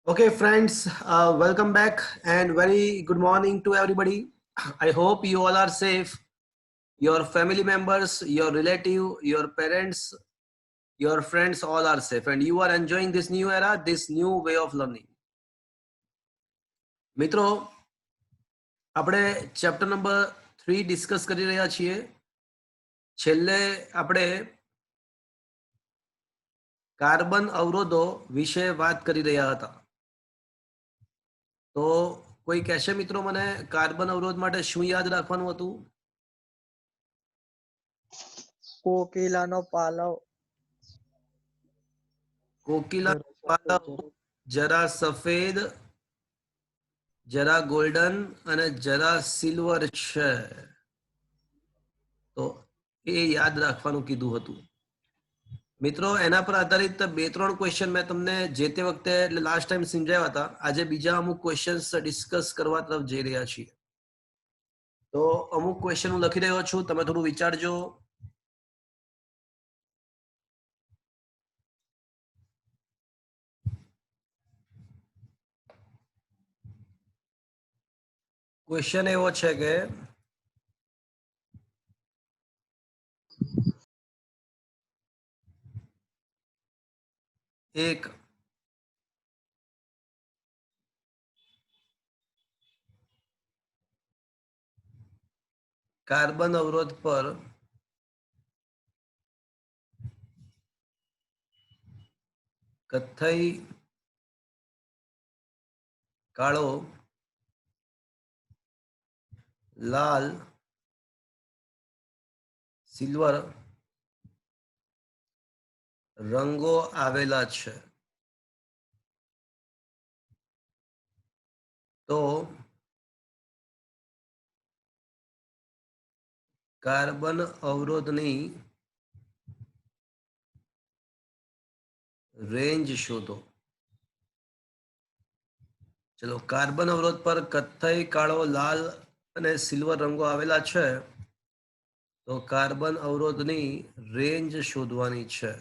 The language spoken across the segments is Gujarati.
Okay, friends, welcome back and very good morning to everybody. I hope you all are safe. Your family members, your relative, your parents, your friends all are safe and you are enjoying this new era, this new way of learning. મિત્રો આપણે ચેપ્ટર નંબર 3 ડિસ્કસ કરી રહ્યા છીએ. છેલ્લે આપણે કાર્બન અવરોધો વિશે વાત કરી રહ્યા હતા. તો કોઈ કહેશે મિત્રો મને કાર્બન અવરોધ માટે શું યાદ રાખવાનું હતું? કોકિલાનો પાલવ, કોકિલાનો પાલવ જરા સફેદ, જરા ગોલ્ડન અને જરા સિલ્વર છે. તો એ યાદ રાખવાનું કીધું હતું. મિત્રો એના પર આધારિત 2-3 ક્વેશ્ચન મેં તમને જે તે વખતે એટલે લાસ્ટ ટાઈમ સમજાવ્યા હતા. આજે બીજા અમુક ક્વેશ્ચન્સ ડિસ્કસ કરવા તરફ જઈ રહ્યા છીએ. તો અમુક ક્વેશ્ચન હું લખી રહ્યો છું, તમે થોડું વિચારજો. ક્વેશ્ચન એવો છે કે એક કાર્બન અવરોધ પર કથ્થઈ, કાળો, લાલ, સિલ્વર રંગો આવેલા છે. તો કાર્બન અવરોધની રેન્જ શોધો. ચલો, કાર્બન અવરોધ પર કથ્થઈ, કાળો, લાલ અને સિલ્વર રંગો આવેલા છે. તો કાર્બન અવરોધની રેન્જ શોધવાની છે.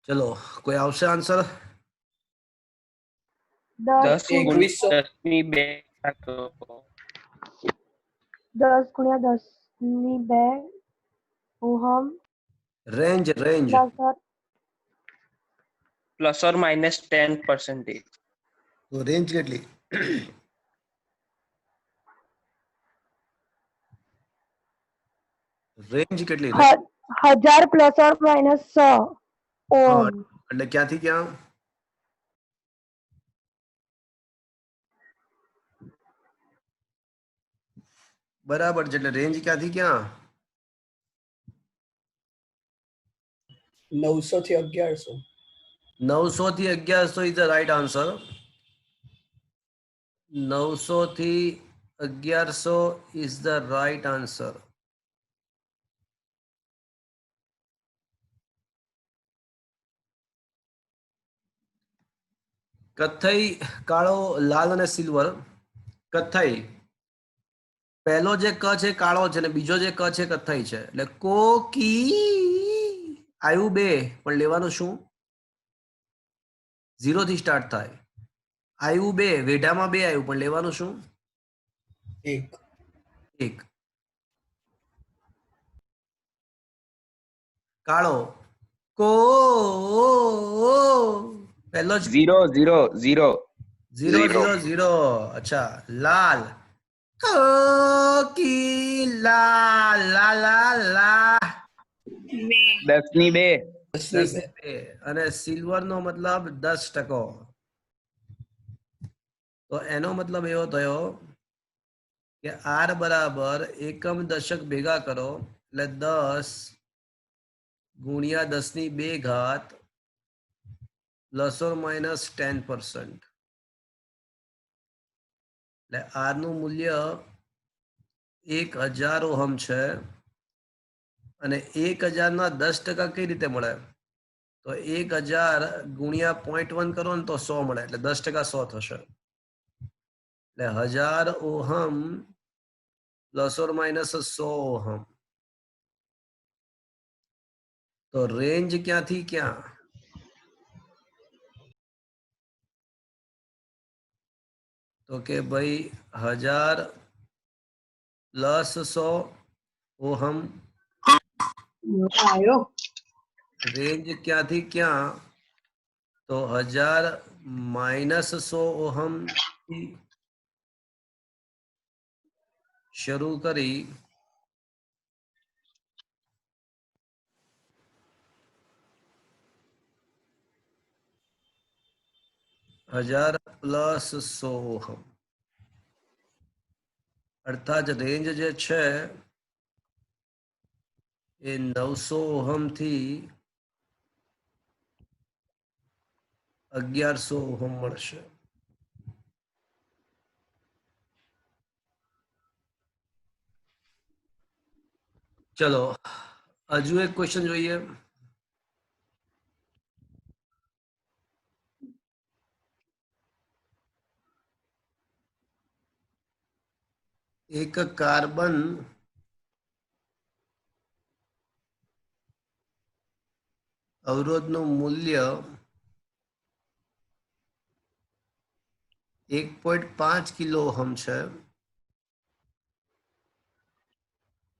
ચલો, કોઈ આવશે આન્સર? 10 10 ની 2 ohm range plus or minus 10%. તો રેન્જ કેટલી? રેન્જ કેટલી? 1000 પ્લસ ઓર માઇનસ 100 ઓહમ. એટલે ક્યાંથી ક્યાં? બરાબર છે. એટલે રેન્જ ક્યાંથી ક્યાં? 900 થી 1100. 900 થી 1100 ઇઝ ધ રાઈટ આન્સર. 900 થી 1100 ઇઝ ધ રાઈટ આન્સર. કથ્થઈ, કાળો, લાલ અને સિલ્વર. કથ્થઈ પહેલો જે ક છે કાળો છે અને બીજો જે ક છે કથ્થઈ છે. એટલે કોકી આવ્યું 2 પણ લેવાનું શું? 0 થી સ્ટાર્ટ થાય. આવ્યું 2, વેઢામાં 2 આવ્યું પણ લેવાનું શું? 1. કાળો કો પહેલો જ 0 0 0 0 0. અચ્છા, લાલ કોકિલા લા લા લા 10 ની 2 10 ને 2. અને સિલ્વર નો મતલબ 10%. તો એનો મતલબ એવો થયો કે આર બરાબર એકમ દશક ભેગા કરો એટલે 10 ગુણ્યા 10 ની 2 ઘાત પ્લસ ઓર માઇનસ 10%. એટલે આર નું મૂલ્ય 1000 ઓહમ છે અને 1000 ના 10% કઈ રીતે મળે? તો 1000 ગુણ્યા 0.1 કરો ને તો 100 મળે, એટલે 10% 100 થશે. એટલે 1000 ohm plus or minus 100 ohm. તો રેન્જ ક્યાંથી ક્યાં? તો કે ભાઈ 1000 પ્લસ 100 ઓહમ. રેન્જ ક્યાંથી ક્યાં? તો 1000 માઇનસ 100 ઓહમ થી શરૂ કરી 1000 પ્લસ 100 ઓહમ, અર્થાત રેન્જ જે છે એ 900 ઓહમ થી 1100 ઓહમ મળશે. ચલો હજુ એક ક્વેશ્ચન જોઈએ. એક કાર્બન અવરોધનું મૂલ્ય 1.5 કિલો ઓહમ છે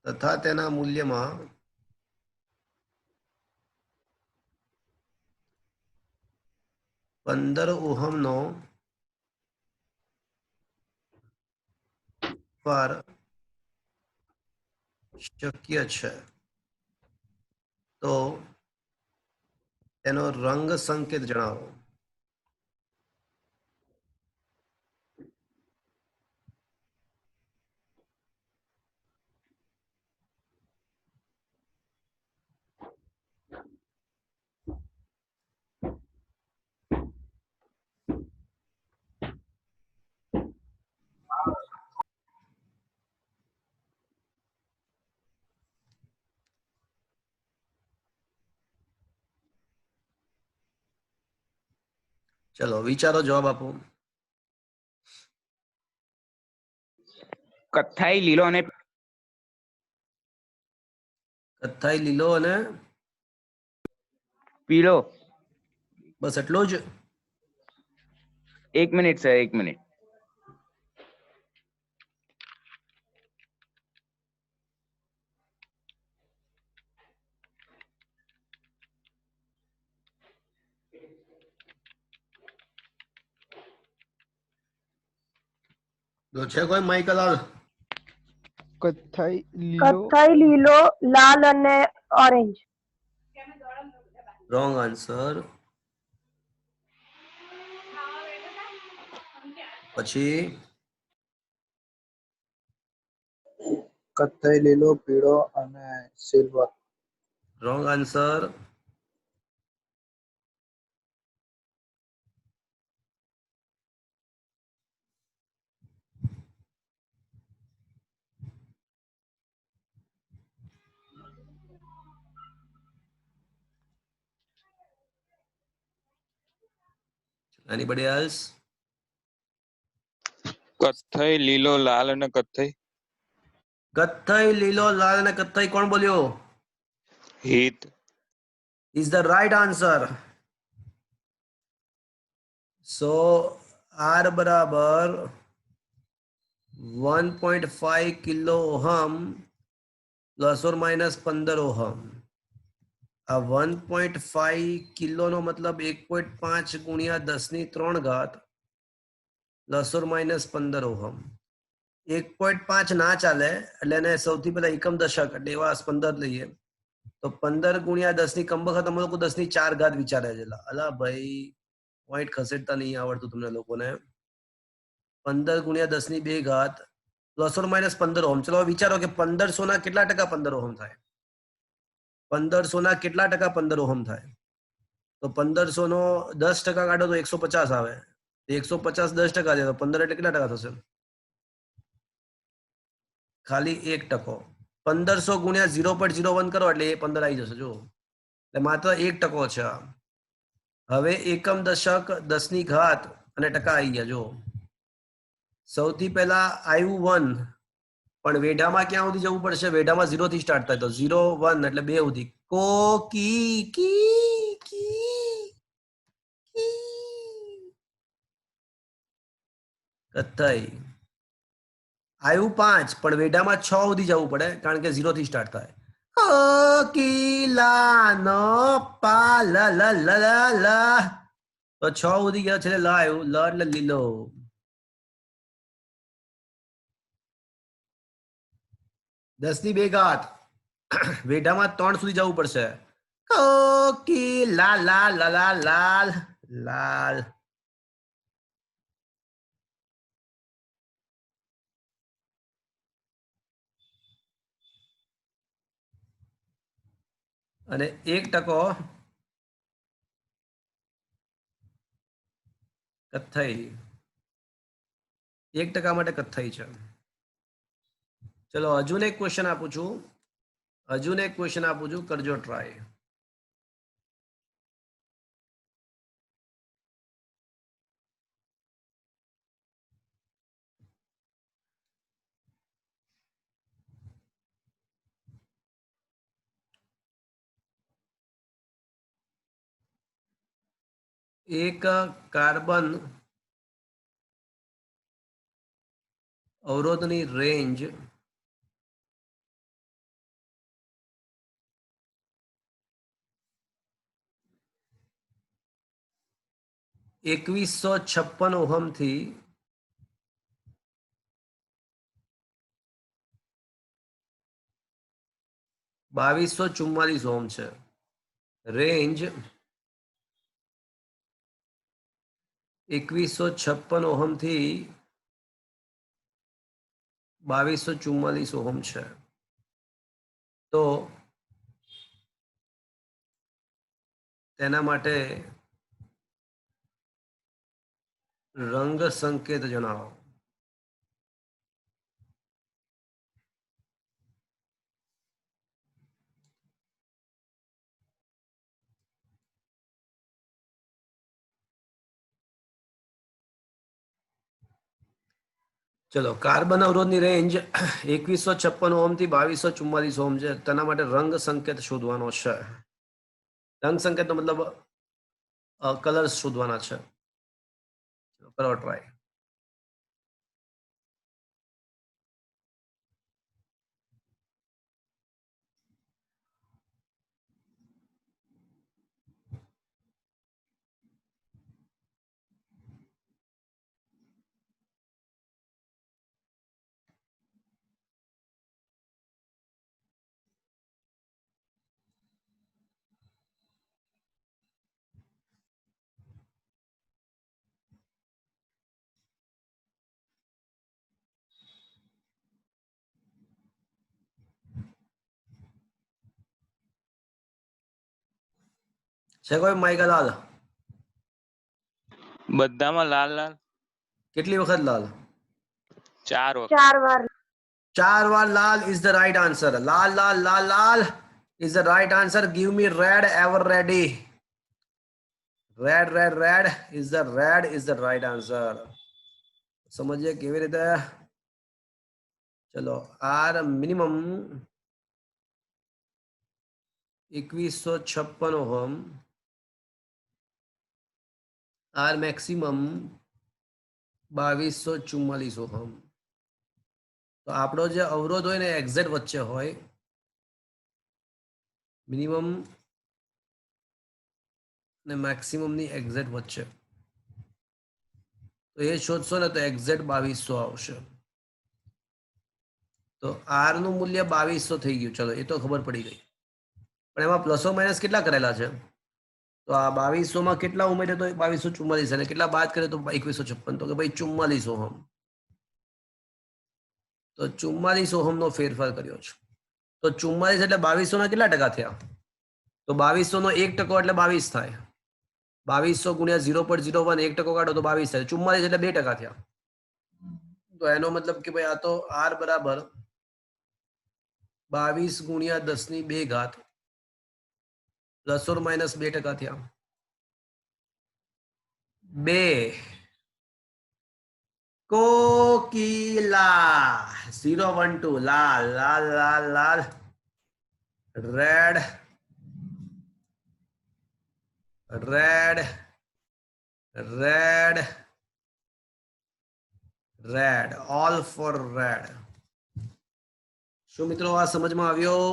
તથા તેના મૂલ્યમાં 15 ઓહમનો ફેરફાર શક્ય છે. તો તેનો રંગ સંકેત જણાવો. ચલો વિચારો, જવાબ આપો. કથ્થાઈ લીલો અને કથ્થાઈ, લીલો અને પીળો. બસ એટલો જ? 1 મિનિટ સર, 1 મિનિટ. તો છે કોઈ માઇકલ? કથ્થાઈ લીલો કથ્થાઈ, લીલો, લાલ અને ઓરેન્જ. Wrong answer. પછી કથ્થાઈ, લીલો, પીળો અને silver. Wrong answer. Anybody else? કથ્થઈ, લીલો, લાલ અને કથ્થઈ. કથ્થઈ, લીલો, લાલ અને કથ્થઈ કોણ બોલ્યો? હિત. Is the right answer. So R બરાબર 1.5 kilo ohm plus or minus 15 ohm. આ 1.5 કિલો નો મતલબ 1.5 ગુણ્યા 10³ પ્લસ ઓર માઇનસ 15 ઓહમ. 1.5 ના ચાલે એટલે એને સૌથી પહેલા એકમ દશક એટલે એવા 15 લઈએ. તો 15 ગુણ્યા 10 કમ વખત અમે લોકો 10⁴ વિચારે છે. અલા ભાઈ પોઈન્ટ ખસેડતા નહીં આવડતું તમને લોકોને. 15 ગુણ્યા 10⁵ પ્લસ ઓર માઇનસ 15 ઓહમ. ચલો વિચારો કે 1500 ના કેટલા ટકા 15 ઓહમ થાય? 1500 ના કેટલા ટકા 15 ઓહમ થાય? તો 1500 નો 10% કાઢો તો 150 આવે. 150 10% છે તો 15 એટલે કેટલા ટકા થશે? ખાલી 1%. 1500 ગુણ્યા 0.01 કરો એટલે એ 15 આવી જશે. જો એટલે માત્ર 1% છે આ. હવે એકમ દશક 10 ની ઘાત અને ટકા આવી ગયા. જો સૌથી પહેલા આવ્યું 1, પણ વેઢામાં ક્યાં સુધી જવું પડશે? વેઢામાં 0 થી સ્ટાર્ટ થાય, તો 0 1 એટલે 2 સુધી. કો કી કી કી કી. કથ્થઈ. આવ્યું 5, પણ વેઢામાં 6 સુધી જવું પડે, કારણ કે 0 થી સ્ટાર્ટ થાય. કોકિલાનો પાલ લ લ લ લ. તો 6 સુધી ગયા છે, લ આવ્યું. લ એટલે લીલો. 10 ની 2 ઘાત. વેઢામાં 3 સુધી જવું પડશે. કોકિલા લા લા લા લાલ લાલ. અને 1% કથ્થઈ. 1% માટે કથ્થઈ છે. ચલો હજુ એક ક્વેશ્ચન આપું છું. કરજો ટ્રાય. એક કાર્બન અવરોધની રેન્જ 2156 ઓહમ થી 2244 ઓહમ છે. રેન્જ 2156 ઓહમ થી 2244 ઓહમ છે. તો તેના માટે રંગ સંકેત જણાવો. ચલો કાર્બન અવરોધની રેન્જ 2156 ઓહમ થી 2244 ઓહમ છે. તેના માટે રંગ સંકેત શોધવાનો છે. રંગ સંકેતનો મતલબ કલર્સ શોધવાના છે. કરો ટ્રાય. છે કોઈ માઇકા લાલ? બધામાં લાલ લાલ કેટલી વખત લાલ? 4 વખત. 4 વાર 4 વાર લાલ is the right answer. લાલ લાલ લાલ લાલ is the right answer. Give me red ever ready. red is the right answer. સમજીએ કેવી રીતે? ચલો R minimum 2156 ohm, R maximum 2244 ohm. તો આપણો જે અવરોધ હોય ને એક્ઝેક્ટ વચ્ચે હોય, મિનિમમ ને મેક્સિમમ ની એક્ઝેક્ટ વચ્ચે. તો એ શોધશો ને તો એક્ઝેક્ટ 2200 આવશે. તો આર નું મૂલ્ય 2200 થઈ ગયું. ચલો એ તો ખબર પડી ગઈ, પણ એમાં પ્લસો માઇનસ કેટલા કરેલા છે? તો આ 2200 માં કેટલા ઉમેરે તો 2244 અને કેટલા બાદ કરે તો 2156. તો કે ભાઈ 44 ઓહમ. તો 44 ઓહમ નો ફેરફાર કર્યો છે. તો 44 એટલે 2200 ના કેટલા ટકા થયા? તો 2200 નો 1% એટલે 22 થાય. 2200 ગુણ્યા 0.01 1% કાઢો તો 22 થાય. 44 એટલે 2% થયા. તો એનો મતલબ કે ભાઈ આ તો આર બરાબર 22 ગુણ્યા 10 ની 2 ઘાત પ્લસ ઓર માઇનસ 2% થયા. 2 કોકિલા 0 1 2 લાલ લાલ લાલ લાલ red red red red all four red. શું મિત્રો આ સમજમાં આવ્યો?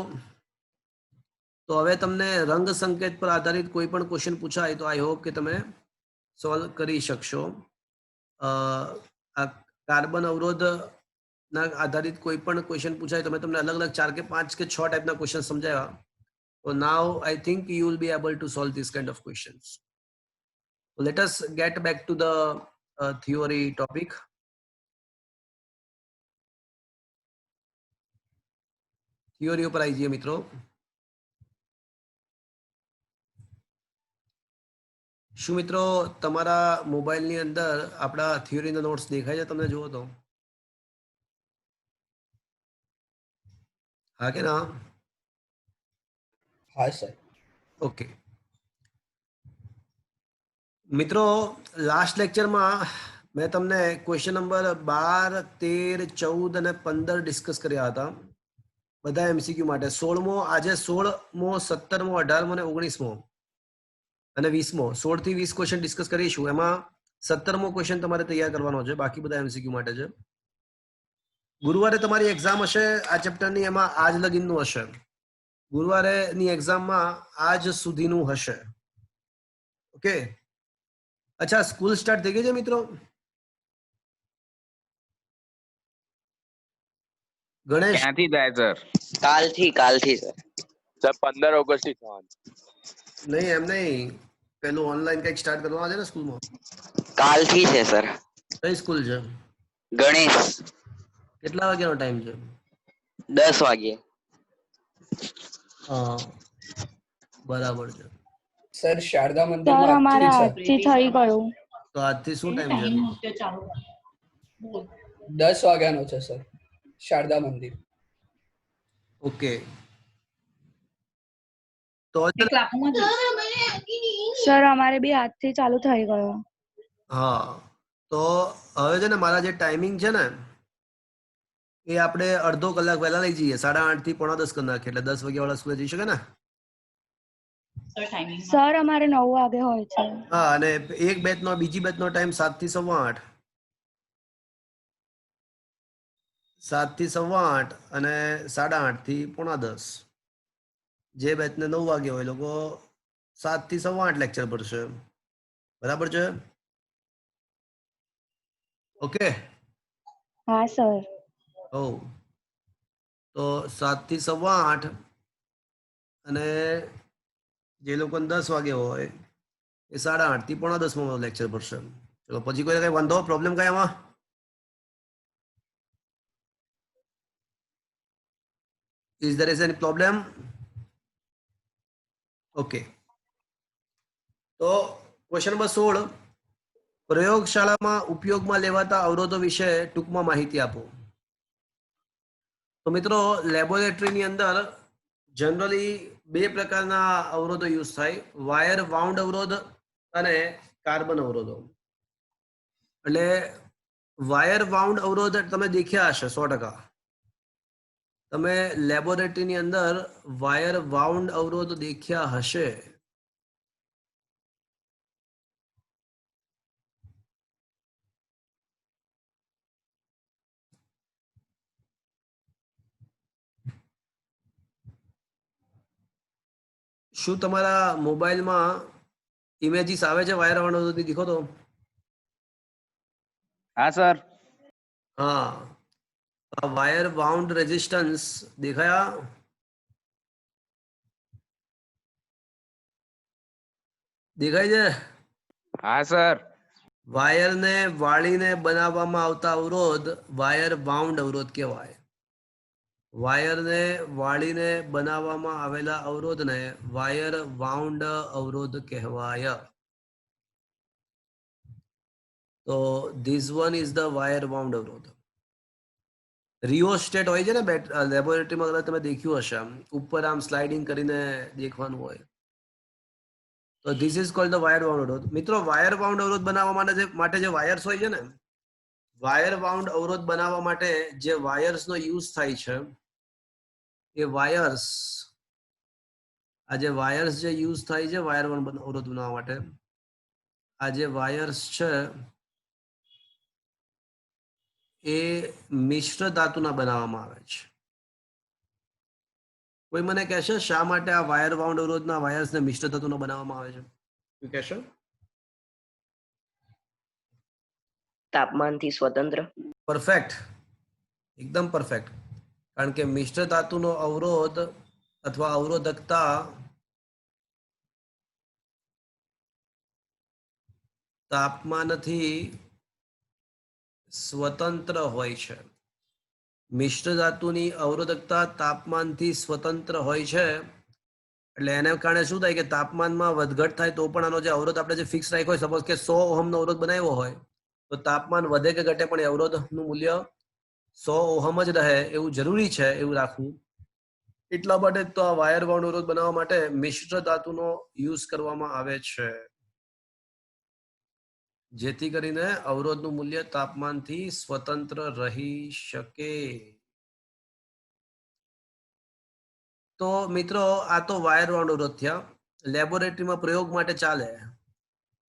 તો હવે તમને રંગ સંકેત પર આધારિત કોઈ પણ ક્વેશ્ચન પૂછાય તો આઈ હોપ કે તમે સોલ્વ કરી શકશો. આ કાર્બન અવરોધ ના આધારિત કોઈ પણ ક્વેશ્ચન પૂછાય તો મેં તમને અલગ અલગ 4 કે 5 કે 6 ટાઈપના ક્વેશ્ચન સમજાવ્યા. So now I think you will be able to solve this kind of questions. So let us get back to the theory topic. Theory ઉપર આવી જઈએ મિત્રો. શું મિત્રો તમારા મોબાઈલની અંદર આપણા થિયોરીના નોટ્સ દેખાય છે તમને? જુઓ તો હા કે ના? हाँ सर. ઓકે મિત્રો, લાસ્ટ લેક્ચરમાં મેં તમને ક્વેશ્ચન નંબર 12, 13, 14 અને 15 ડિસ્કસ કર્યા હતા બધા એમસીક્યુ માટે. 16મો આજે 16મો, 17મો, 18મો અને 19મો અને 20મો 16 થી 20 ક્વેશ્ચન ડિસ્કસ કરીશું. એમાં 17મો ક્વેશ્ચન તમારે તૈયાર કરવાનો છે, બાકી બધા એમસીક્યુ માટે છે. ગુરુવારે તમારી એક્ઝામ હશે આ ચેપ્ટરની, એમાં આજ લગીનનું હશે. ગુરુવારે ની એક્ઝામમાં આજ સુધીનું હશે. ઓકે, અચ્છા સ્કૂલ સ્ટાર્ટ થઈ ગઈ છે મિત્રો? ગણેશ ક્યાંથી થાય સર? કાલથી સર. સર 15 ઓગસ્ટ થી થવાનું. નહીં, એમ નહીં, પેલું ઓનલાઈન કંઈક સ્ટાર્ટ કરવાના છે ને સ્કૂલમાં? કાલથી છે સર. કઈ સ્કૂલ છે? ગણેશ. કેટલા વાગ્યાનો ટાઈમ છે? 10 વાગે. હા બરાબર છે. સર શારદા સર મંદિરમાં અમારે આજથી છે. આજથી થઈ ગયું. તો આજથી શું ટાઈમ છે? 10 વાગ્યાનો છે સર, શારદા મંદિર. ઓકે, તો છે ને, સર અમારે બી આજથી ચાલુ થઈ ગયો. હા તો હવે છે ને મારા જે ટાઈમિંગ છે ને એ આપણે અડધો કલાક પહેલા લઈ જઈએ. 8:30 થી 9:45 કરી નાખીએ, એટલે 10 વાગ્યા વાળા સ્કૂલે જઈ શકે ને? સર અમારે 9 વાગે હોય છે. હા, અને એક બેચનો બીજી બેચનો ટાઈમ 7 થી 8:15, 7 થી 8:15 અને 8:30 થી 9:45. જે બેચને 9 વાગે હોય એ લોકો 7 થી 8:15 લેક્ચર ભરશે. બરાબર છે? ઓકે. હા સર. ઓ તો 7 થી 8:15 અને જે લોકોને 10 વાગે હોય એ 8:30 થી 9:45 લેક્ચર ભરશે. ચલો, પછી કોઈ કઈ વાંધો, પ્રોબ્લેમ કઈ આમાં? Is there any problem? Okay, તો ક્વેશ્ચન નંબર 16, પ્રયોગશાળામાં ઉપયોગમાં લેવાતા અવરોધો વિશે ટૂંકમાં માહિતી આપો. તો મિત્રો લેબોરેટરીની અંદર જનરલી 2 પ્રકારના અવરોધો યુઝ થાય, વાયર વાઉન્ડ અવરોધ અને કાર્બન અવરોધો. એટલે વાયર વાઉન્ડ અવરોધ તમે દેખ્યા હશે 100%. તમે લેબોરેટરીની અંદર વાયર વાઉન્ડ અવરોધ દેખ્યા હશે. શું તમારા મોબાઈલમાં ઇમેજીસ આવે છે વાયર વાઉન્ડ અવરોધની? દેખો તો. હા સર. હા, વાયર વાઉન્ડ રેઝિસ્ટન્સ દેખાયા? દેખાય છે? હા સર. વાયરને વાળીને બનાવવામાં આવતા અવરોધ વાયર વાઉન્ડ અવરોધ કહેવાય. વાયરને વાળીને બનાવવામાં આવેલા અવરોધને વાયર વાઉન્ડ અવરોધ કહેવાય. તો this one is the wire wound અવરોધ. રિયોસ્ટેટ હોય છે ને લેબોરેટરીમાં, તમે દેખ્યું હશે, આમ ઉપર આમ સ્લાઇડિંગ કરીને દેખવાનું હોય. તો this is called the wire bound અવરોધ. મિત્રો વાયર બાઉન્ડ અવરોધ બનાવવા માટે જે વાયર્સ હોય છે ને, વાયર બાઉન્ડ અવરોધ બનાવવા માટે જે વાયર્સનો યુઝ થાય છે એ વાયર્સ, આ જે વાયર્સ જે યુઝ થાય છે વાયર બાઉન્ડ અવરોધ બનાવવા માટે, આ જે વાયર્સ છે એ મિશ્ર ધાતુના બનાવવામાં આવે છે. કોઈ મને કહેશે શા માટે આ વાયર બાઉન્ડ અવરોધના વાયર્સને મિશ્ર ધાતુના બનાવવામાં આવે છે? કોઈ કહેશે? તાપમાનથી સ્વતંત્ર. પરફેક્ટ, એકદમ પરફેક્ટ. કારણ કે મિશ્ર ધાતુનો અવરોધ અથવા અવરોધકતા તાપમાનથી સ્વતંત્ર હોય છે. મિશ્ર ધાતુની અવરોધકતા તાપમાનથી સ્વતંત્ર હોય છે. એટલે એને કારણે શું થાય કે તાપમાનમાં વધઘટ થાય તો પણ આનો જે અવરોધ આપણે જે ફિક્સ રાખ્યો હોય, સપોઝ કે 100 ઓહમનો અવરોધ બનાવ્યો હોય તો તાપમાન વધે કે ઘટે પણ એ અવરોધનું મૂલ્ય 100 ઓહમ જ રહે એવું જરૂરી છે, એવું રાખવું. એટલા માટે તો આ વાયર બાઉન્ડ અવરોધ બનાવવા માટે મિશ્ર ધાતુનો યુઝ કરવામાં આવે છે, જેથી કરીને અવરોધનું મૂલ્ય તાપમાનથી સ્વતંત્ર રહી શકે. તો મિત્રો આ તો વાયર બાઉન્ડ અવરોધ થયા. લેબોરેટરીમાં પ્રયોગ માટે ચાલે,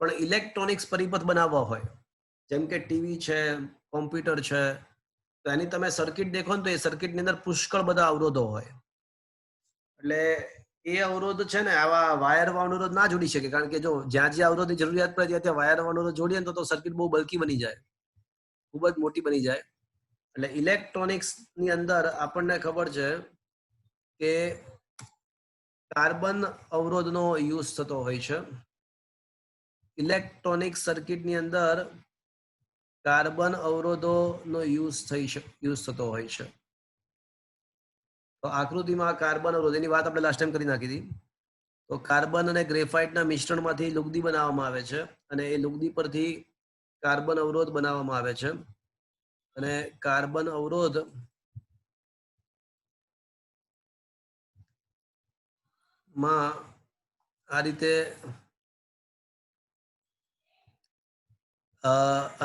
પણ ઇલેક્ટ્રોનિક્સ પરિપથ બનાવવા હોય, જેમ કે ટીવી છે, કોમ્પ્યુટર છે, તો એની તમે સર્કિટ દેખો ને તો એ સર્કિટની અંદર પુષ્કળ બધા અવરોધો હોય. એટલે એ અવરોધ છે ને આવા વાયર બાઉન્ડ અવરોધ ના જોડી શકે, કારણ કે જો જ્યાં જ્યાં અવરોધની જરૂરિયાત પડે ત્યાં ત્યાં વાયર બાઉન્ડ અવરોધ જોડીએ તો સર્કિટ બહુ બલ્કી બની જાય, ખૂબ જ મોટી બની જાય. એટલે ઇલેક્ટ્રોનિક્સ ની અંદર આપણને ખબર છે કે કાર્બન અવરોધનો યુઝ થતો હોય છે. ઇલેક્ટ્રોનિક સર્કિટની અંદર કાર્બન અવરોધોનો યુઝ થતો હોય છે. તો આકૃતિમાં કાર્બન અવરોધ એની વાત આપણે લાસ્ટ ટાઈમ કરી નાખી હતી. તો કાર્બન અને ગ્રેફાઇટના મિશ્રણમાંથી લુગદી બનાવવામાં આવે છે અને એ લુગદી પરથી કાર્બન અવરોધ બનાવવામાં આવે છે. અને કાર્બન અવરોધ માં આ રીતે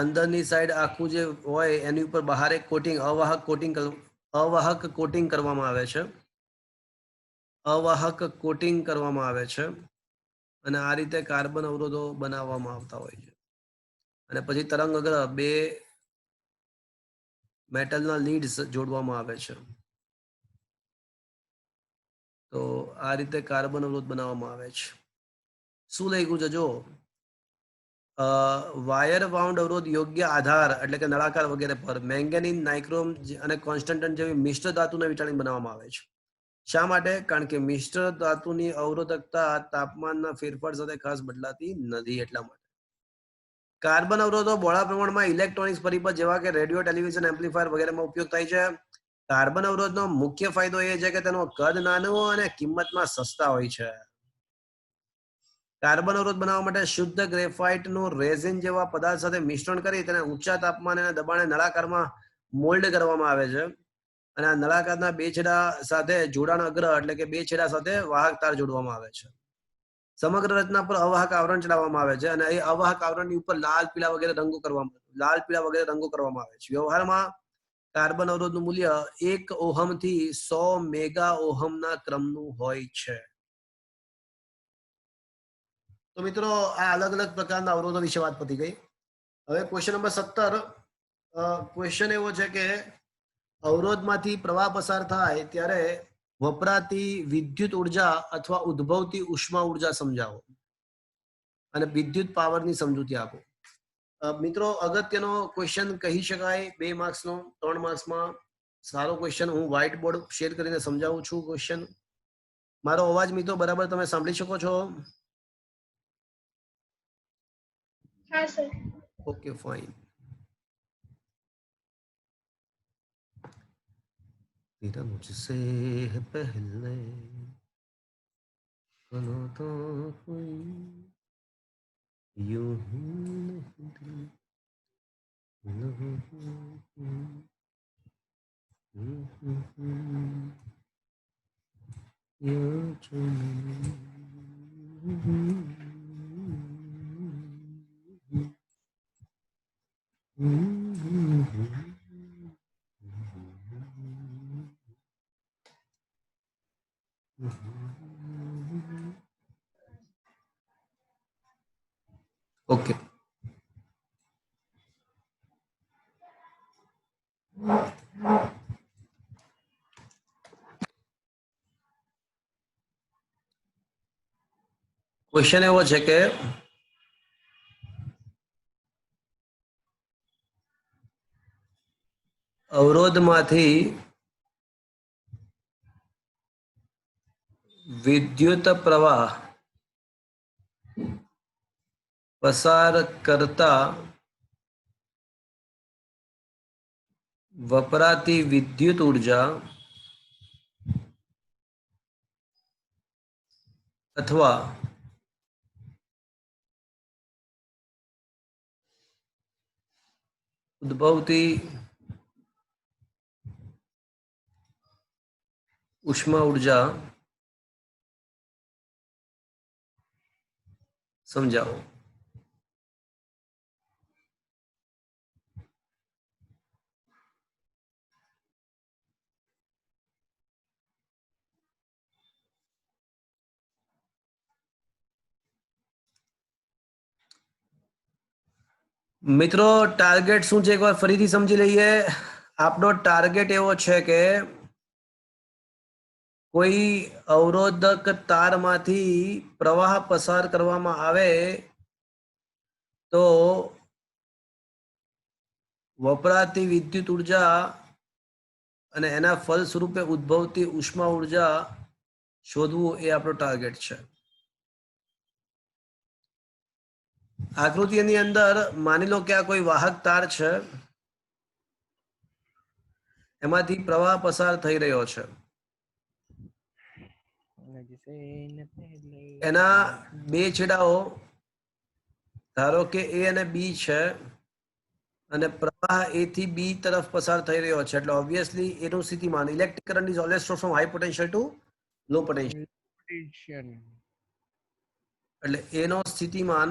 અંદરની સાઈડ આખું જે હોય એની ઉપર બહાર એક કોટિંગ, અવાહક કોટિંગ કરવામાં આવે છે. અવાહક કોટિંગ કરવામાં આવે છે અને આ રીતે કાર્બન અવરોધો બનાવવામાં આવતા હોય છે. અને પછી તરંગ અગ્ર બે મેટલના લીડ્સ જોડવામાં આવે છે. તો આ રીતે કાર્બન અવરોધ બનાવવામાં આવે છે. શું લખ્યું છે જો, વાયર બાઉન્ડ અવરોધ યોગ્ય આધાર એટલે કે નળાકાર વગેરે પર મેંગેનીઝ, નાઇક્રોમ અને કોન્સ્ટન્ટન જેવી મિશ્ર ધાતુના વીંટાળીને બનાવવામાં આવે છે. શા માટે? કારણ કે મિશ્ર ધાતુની અવરોધકતા તાપમાનના ફેરફાર સાથે ખાસ બદલાતી નથી, એટલા માટે. કાર્બન અવરોધો બહોળા પ્રમાણમાં ઇલેક્ટ્રોનિક્સ પરિપથ જેવા કે રેડિયો, ટેલિવિઝન, એમ્પ્લીફાયર વગેરેમાં ઉપયોગ થાય છે. કાર્બન અવરોધનો મુખ્ય ફાયદો એ છે કે તેનો કદ નાનું અને કિંમતમાં સસ્તા હોય છે. કાર્બન અવરોધ બનાવવા માટે શુદ્ધ ગ્રેફાઇટનું રેઝિન જેવા પદાર્થ સાથે મિશ્રણ કરી તેને ઊંચા તાપમાને અને દબાણે નળાકારમાં મોલ્ડ કરવામાં આવે છે. અને આ નળાકારના બે છેડા સાથે જોડાણ અગ્ર એટલે કે બે છેડા સાથે વાહક તાર જોડવામાં આવે છે. સમગ્ર રચના પર અવાહક આવરણ ચડાવવામાં આવે છે અને એ અવાહક આવરણની ઉપર લાલ પીળા વગેરે રંગો કરવામાં આવે છે. વ્યવહારમાં કાર્બન અવરોધનું મૂલ્ય 1 ઓહમ થી 100 મેગા ઓહમના ક્રમનું હોય છે. તો મિત્રો આ અલગ અલગ પ્રકારના અવરોધો વિશે વાત પતી ગઈ. હવે ક્વેશ્ચન નંબર 17. ક્વેશ્ચન એવો છે કે અવરોધમાંથી પ્રવાહ પસાર થાય ત્યારે વપરાતી વિદ્યુત ઉર્જા અથવા ઉદ્ભવતી ઉષ્મા ઉર્જા સમજાવો અને વિદ્યુત પાવરની સમજૂતી આપો. મિત્રો અગત્યનો ક્વેશ્ચન કહી શકાય, 2 માર્ક્સનો, 3 માર્ક્સમાં સારો ક્વેશ્ચન. હું વ્હાઇટ બોર્ડ શેર કરીને સમજાવું છું ક્વેશ્ચન. મારો અવાજ મિત્રો બરાબર તમે સાંભળી શકો છો? હા સર. Okay fine. तेरा मुझसे है पहले कलो तो कोई यूं ही नहीं दिल ओके, ક્વેશ્ચન એવો છે કે અવરોધમાંથી વિદ્યુત પ્રવાહ પસાર કરતા વપરાતી વિદ્યુત ઉર્જા અથવા ઉદ્ભવતી ઉષ્મા ઉર્જા સમજાવો. મિત્રો ટાર્ગેટ શું છે એકવાર ફરીથી સમજી લઈએ. આપણો ટાર્ગેટ એવો છે કે કોઈ અવરોધક તારમાંથી પ્રવાહ પસાર કરવામાં આવે તો વપરાતી વિદ્યુત ઉર્જા અને એના ફલ સ્વરૂપે ઉદ્ભવતી ઉષ્મા ઉર્જા શોધવું એ આપણો ટાર્ગેટ છે. આકૃતિની અંદર માની લો કે આ કોઈ વાહક તાર છે, એમાંથી પ્રવાહ પસાર થઈ રહ્યો છે. એના બે છેડાઓ ધારો કે એ અને બી છે અને પ્રવાહ એ થી બી તરફ પસાર થઈ રહ્યો છે, એટલે ઓબ્વિયસલી એનું સ્થિતિમાન electric current is always flow from high potential to low potential. એટલે એનો સ્થિતિમાન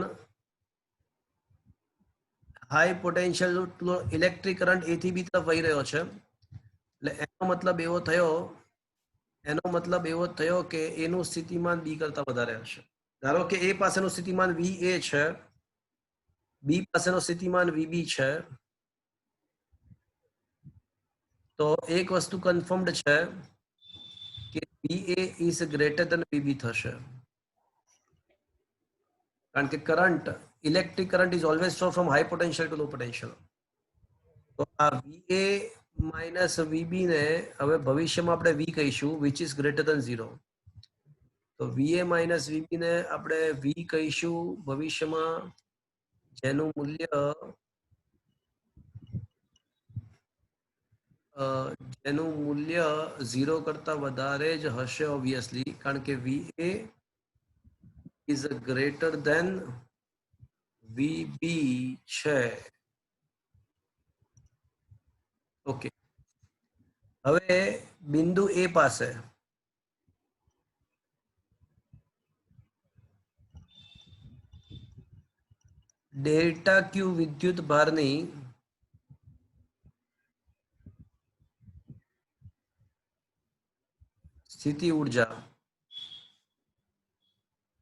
high potential to electric current a થી બી તરફ વહી રહ્યો છે. એટલે એનો મતલબ એવો થયો કે એનું સ્થિતિમાન બી કરતા વધારે હશે. ધારો કે એ પાસેનું સ્થિતિમાન વી એ છે, બી પાસેનો સ્થિતિમાન વીબી છે, તો એક વસ્તુ કન્ફર્મડ છે કે VA is greater than VB થશે, કારણ કે current electric current is always flow from high potential to low potential. તો આ VA માઇનસ VB ને હવે ભવિષ્યમાં આપણે V કહીશું, વિચ ઇઝ ગ્રેટર ધેન 0. તો VA માઇનસ VB ને આપણે V કહીશું ભવિષ્યમાં, જેનું મૂલ્ય 0 કરતા વધારે જ હશે ઓબ્વિયસલી, કારણ કે VA is greater than VB છે. ઓકે, હવે બિંદુ એ પાસે ડેલ્ટા ક્યુ વિદ્યુત ભારની સ્થિતિ ઉર્જા,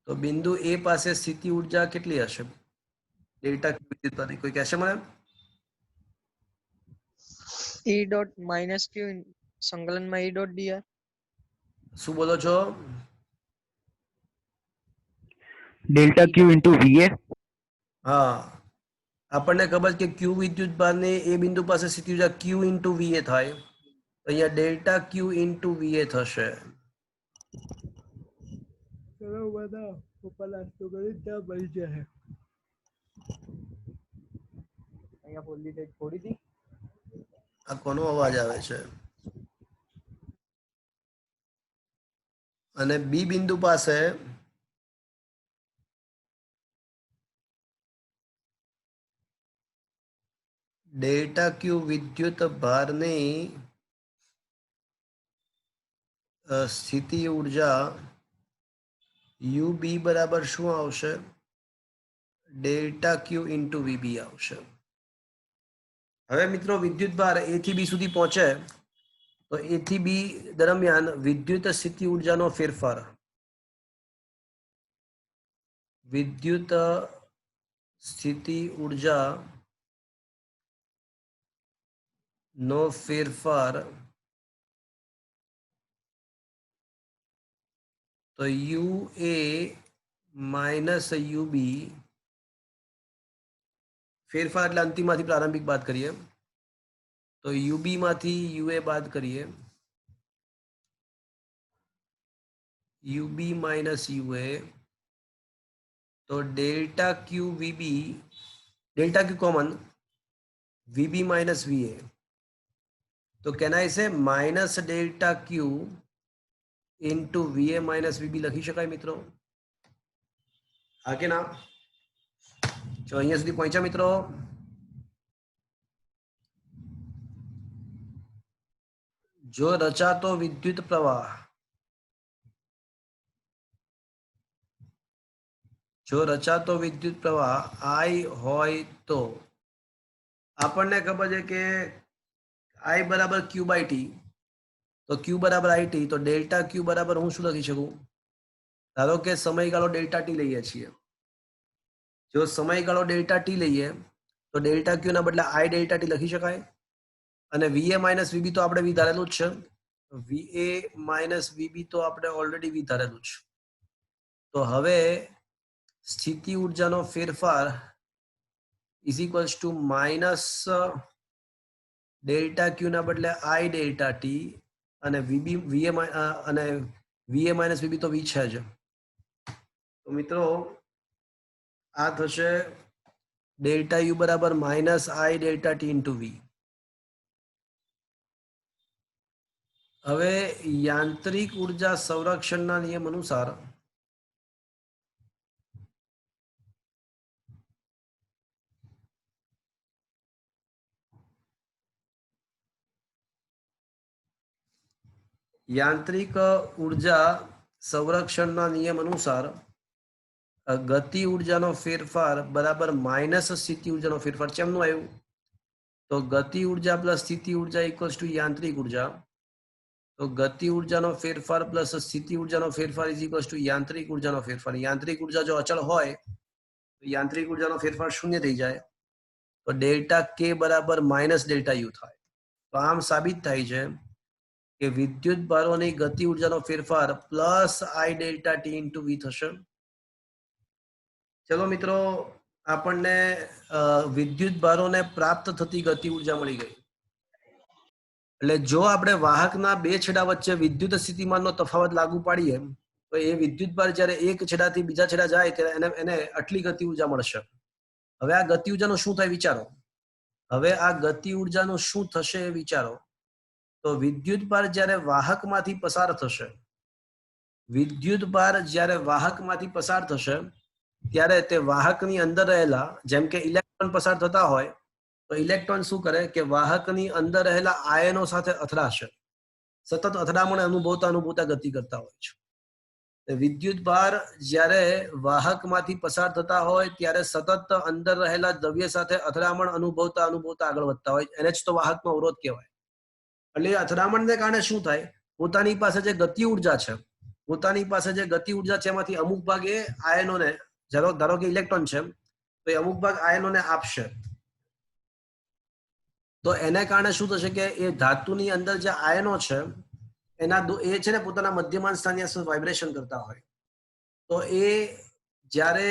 તો બિંદુ એ પાસે સ્થિતિ ઉર્જા કેટલી હશે ડેલ્ટા ક્યુ વિદ્યુત ભારની? કોઈ કહેશે મને? E dot minus q સંકલનમાં E dot dr. શું બોલો છો? Delta Q into VA. હા, આપણને ખબર છે કે ક્યુ વિદ્યુત ભારની એ બિંદુ પાસે સ્થિતિ ઉર્જા ક્યુ ઇન્ટુ VA થાય, તો અહીંયા ડેલ્ટા ક્યુ ઇન્ટુ VA થશે. चलो बताओ ऊपर नाश्तो करी क्या बन जाए. અહીંયા બોલી દે છોડી દી. આ કોનો અવાજ આવે છે? અને બી બિંદુ પાસે ડેલ્ટા ક્યુ વિદ્યુત ભારની સ્થિતિ ઉર્જા UB બરાબર શું આવશે? ડેલ્ટા ક્યુ ઇન્ટુ VB આવશે. હવે મિત્રો વિદ્યુત ભાર A થી B સુધી પહોંચે તો A થી B દરમિયાન વિદ્યુત સ્થિતિ ઉર્જાનો ફેરફાર વિદ્યુત સ્થિતિ ઉર્જા નો ફેરફાર તો UA માઇનસ UB ફેરફાર એટલે અંતિમમાંથી પ્રારંભિક બાદ કરીએ તો UB માંથી UA બાદ કરીએ UB માઇનસ UA તો delta q VB delta q common VB minus VA તો can I say minus delta q into VA minus VB લખી શકાય મિત્રો હા કે ના જો અહીંયા સુધી પહોંચ્યા મિત્રો જો રચાતો વિદ્યુત પ્રવાહ I હોય તો આપણને ખબર છે કે I બરાબર Q બાય T તો Q બરાબર IT તો ડેલ્ટા Q બરાબર હું શું લખી શકું ધારો કે સમયગાળો ડેલ્ટા T લઈએ છીએ જો સમયગાળો ડેલ્ટા T લઈએ તો ડેલ્ટા Q ના બદલે I ડેલ્ટા T લખી શકાય અને VA માઇનસ VB તો આપણે વિધારેલું જ છે VA માઇનસ VB તો આપણે ઓલરેડી વિધારેલું છે તો હવે સ્થિતિ ઉર્જાનો ફેરફાર is equals to minus delta ક્યુ ના બદલે I ડેલ્ટા ટી અને VA માઇનસ VB તો V છે જ તો મિત્રો આ થશે ડેલ્ટા યુ બરાબર minus I delta T into V હવે યાંત્રિક ઉર્જા સંરક્ષણના નિયમ અનુસાર યાંત્રિક ઉર્જા સંરક્ષણના નિયમ અનુસાર ગતિ ઉર્જાનો ફેરફાર બરાબર માઇનસ સ્થિતિ ઉર્જાનો ફેરફાર કેમનું આવ્યું તો ગતિ ઉર્જા પ્લસ સ્થિતિ ઉર્જા ઇક્વલ્સ ટુ યાંત્રિક ઉર્જા તો ગતિ ઉર્જાનો ફેરફાર પ્લસ સ્થિતિ ઉર્જાનો ફેરફાર ઇઝ ઇક્વલ્સ ટુ યાંત્રિક ઉર્જાનો ફેરફાર યાંત્રિક ઉર્જા જો અચળ હોય તો યાંત્રિક ઉર્જાનો ફેરફાર શૂન્ય થઈ જાય તો ડેલ્ટા કે બરાબર માઇનસ ડેલ્ટા યુ થાય તો આમ સાબિત થાય છે કે વિદ્યુત ભારોની ગતિ ઉર્જાનો ફેરફાર plus I delta T into V થશે ચલો મિત્રો આપણને વિદ્યુત ભારોને પ્રાપ્ત થતી ગતિ ઉર્જા મળી ગઈ એટલે જો આપણે વાહકના બે છેડા વચ્ચે વિદ્યુત સ્થિતિમાનનો તફાવત લાગુ પાડીએ તો એ વિદ્યુત ભાર જ્યારે એક છેડાથી બીજા છેડા જાય ત્યારે એને આટલી ગતિ ઉર્જા મળશે હવે આ ગતિ ઉર્જાનું શું થાય વિચારો હવે આ ગતિ ઉર્જાનું શું થશે એ વિચારો તો વિદ્યુત ભાર જ્યારે વાહકમાંથી પસાર થશે વિદ્યુત ભાર જ્યારે વાહકમાંથી પસાર થશે ત્યારે તે વાહકની અંદર રહેલા જેમ કે ઇલેક્ટ્રોન પસાર થતા હોય તો ઇલેક્ટ્રોન શું કરે કે વાહકની અંદર રહેલા આયનો સાથે અથડાશે સતત અથડામણ અનુભવતા ગતિ કરતા હોય છે વિદ્યુત ભાર જ્યારે વાહકમાંથી પસાર થતા હોય ત્યારે સતત અંદર રહેલા દ્રવ્ય સાથે અથડામણ અનુભવતા આગળ વધતા હોય એને જ તો વાહકનો અવરોધ કહેવાય એટલે અથડામણને કારણે શું થાય પોતાની પાસે જે ગતિ ઉર્જા છે એમાંથી અમુક ભાગ એ આયનોને ધારો કે ઇલેક્ટ્રોન છે તો એ અમુક ભાગ આયનોને આપશે તો એને કારણે શું થશે કે એ ધાતુની અંદર જે આયનો છે એ છે ને પોતાના મધ્યમાન સ્થાનની આસપાસ વાઇબ્રેશન કરતા હોય તો એ જ્યારે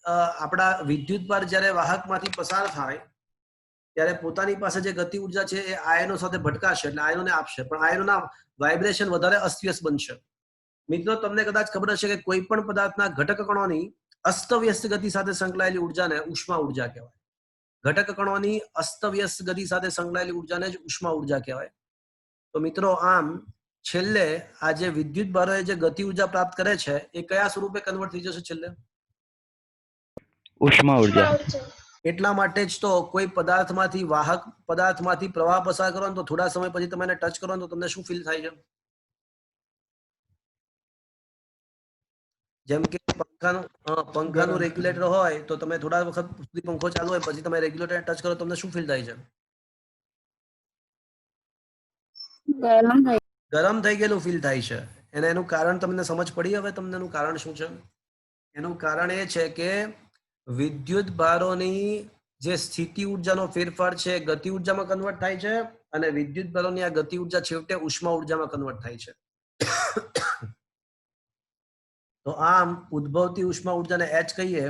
આપણા વિદ્યુત ભાર જ્યારે વાહકમાંથી પસાર થાય ત્યારે પોતાની પાસે જે ગતિ ઉર્જા છે એ આયનો સાથે ભટકાશે એટલે આયનોને આપશે પણ આયનોના વાઇબ્રેશન વધારે અસ્તવ્યસ્ત બનશે મિત્રો તમને કદાચ ખબર હશે કે કોઈ પણ પદાર્થના ઘટક કણોની અસ્તવ્યસ્ત ગતિ સાથે સંકળાયેલી ઉર્જાને ઉષ્મા ઉર્જા કહેવાય ઘટક કણોની અસ્તવ્યસ્ત ગતિ સાથે સંકળાયેલી ઉર્જાને જ ઉષ્મા ઉર્જા કહેવાય તો મિત્રો આમ છેલ્લે આ જે વિદ્યુત ભારોએ જે ગતિ ઉર્જા પ્રાપ્ત કરે છે એ કયા સ્વરૂપે કન્વર્ટ થઈ જશે છેલ્લે ઉષ્મા ઉર્જા એટલા માટે જ તો કોઈ પદાર્થમાંથી પ્રવાહ પસાર કરો તો થોડા સમય પછી તમે એને ટચ કરો તો તમને શું ફીલ થાય છે જેમ કે પંખાનું રેગ્યુલેટર હોય તો તમે થોડા વખત સુધી પંખો ચાલુ હોય પછી તમે રેગ્યુલેટર ટચ કરો તમને શું ફીલ થાય છે ગરમ થઈ ગયેલું ફીલ થાય છે. અને એનું કારણ તમને સમજ પડી? હવે તમને એનું કારણ શું છે? એનું કારણ એ છે કે વિદ્યુત ભારોની જે સ્થિતિ ઉર્જાનો ફેરફાર છે ગતિ ઉર્જામાં કન્વર્ટ થાય છે અને વિદ્યુત ભારોની આ ગતિ ઉર્જા છેવટે ઉષ્મા ઉર્જામાં કન્વર્ટ થાય છે. તો આમ ઉદ્ભવતી ઉષ્મા ઉર્જાને H કહીએ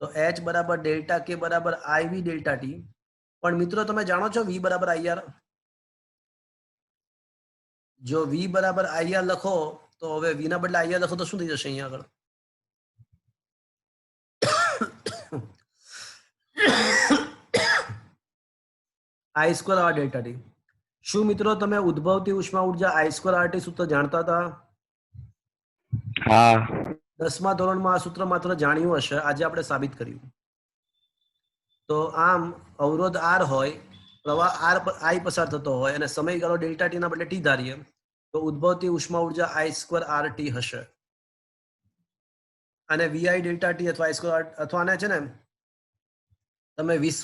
તો H બરાબર ડેલ્ટા કે બરાબર IV ડેલ્ટા ટી. પણ મિત્રો તમે જાણો છો V બરાબર IR? જો V બરાબર IR લખો તો હવે V ના બદલે IR લખો તો શું થઈ જશે અહીંયા આગળ? I² R delta T. શું મિત્રો તમે ઉદ્ભવતી ઉષ્મા ઉર્જા I² RT સૂત્ર જાણતા હતા? હા 10મા ધોરણમાં આ સૂત્ર માત્ર જાણ્યું હશે, આજે આપણે સાબિત કર્યું. તો આમ અવરોધ R હોય, પ્રવાહ I પસાર થતો હોય અને સમયગાળો ડેલ્ટા ટી ના બદલે ટી ધારીએ તો ઉદ્ભવતી ઉષ્મા ઉર્જા I² RT હશે. અને VI ડેલ્ટા ટી અથવા I² અથવા આને છે ને તમે V²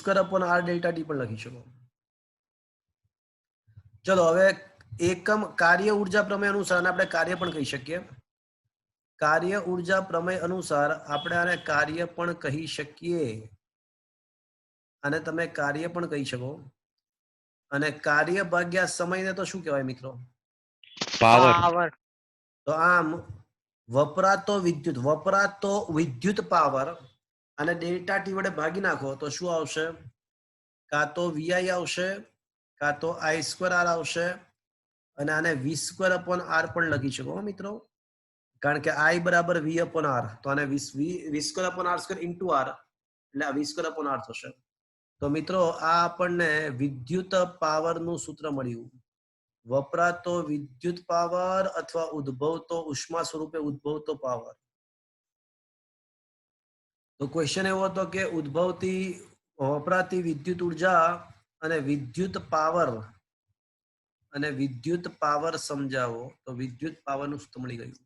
R ડેલ્ટા ટી પણ લખી શકો. ચલો હવે એકમ કાર્ય ઉર્જા પ્રમેય અનુસાર આપણે કાર્ય પણ કહી શકીએ. કાર્ય ઉર્જા પ્રમેય અનુસાર આપણે આને કાર્ય પણ કહી શકીએ. અને તમે કાર્ય પણ કહી શકો. અને કાર્ય ભાગ્યા સમયને તો શું કહેવાય મિત્રો? પાવર. તો આમ વપરાતો વિદ્યુત પાવર અને ડેલ્ટા ટી વડે ભાગી નાખો તો શું આવશે? કાં તો VI આવશે, કાં તો I² R આવશે. અને આને V² R પણ લખી શકો મિત્રો, કારણ કે I બરાબર V upon R. તો આને V² R² into R એટલે આ V² R થશે. તો મિત્રો આ આપણને વિદ્યુત પાવરનું સૂત્ર મળ્યું. વપરાતો વિદ્યુત પાવર અથવા ઉદ્ભવતો ઉષ્મા સ્વરૂપે ઉદ્ભવતો પાવર. તો ક્વેશ્ચન એવો હતો કે વપરાતી વિદ્યુત ઉર્જા અને વિદ્યુત પાવર સમજાવો. તો વિદ્યુત પાવરનું સૂત્ર મળી ગયું.